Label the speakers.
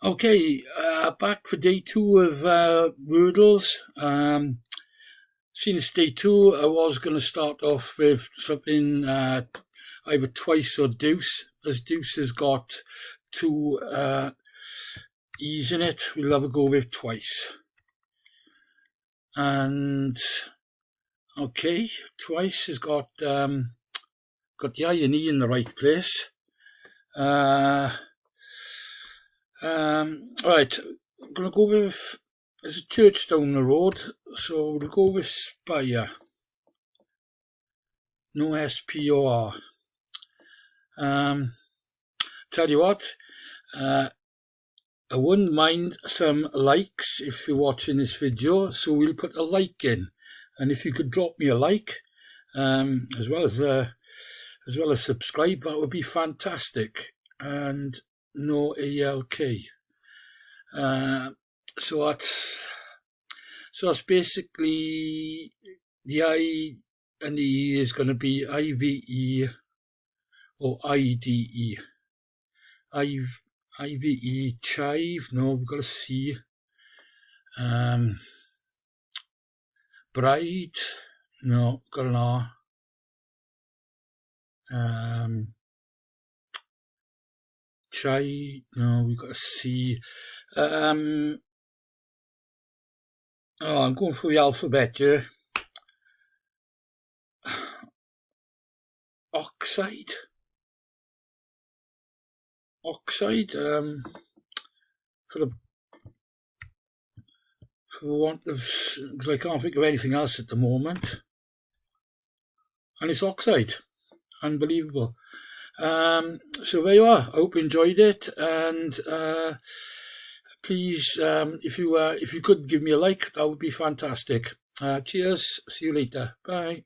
Speaker 1: Okay, back for day 2 of Wordles. Seeing it's day 2, I was going to start off with something either twice or deuce, as deuce has got 2 E's in it. We'll have a go with twice. And okay, twice has got the I and E in the right place. Right, I'm going to go with, there's a church down the road, so we'll go with Spire. No S-P-O-R. Tell you what, I wouldn't mind some likes if you're watching this video, so we'll put a like in. And if you could drop me a like, as well as subscribe, that would be fantastic. And no ALK. So that's basically the I and the E is going to be IVE or IDE. IVE chive. No, we've got a C. Bride. No, got an R. Chai, no, we've got a C. I'm going through the alphabet here. Oxide, for the want of, because I can't think of anything else at the moment. And it's oxide. Unbelievable. So there you are. I hope you enjoyed it, and please, if you could give me a like, that would be fantastic. Cheers. See you later. Bye.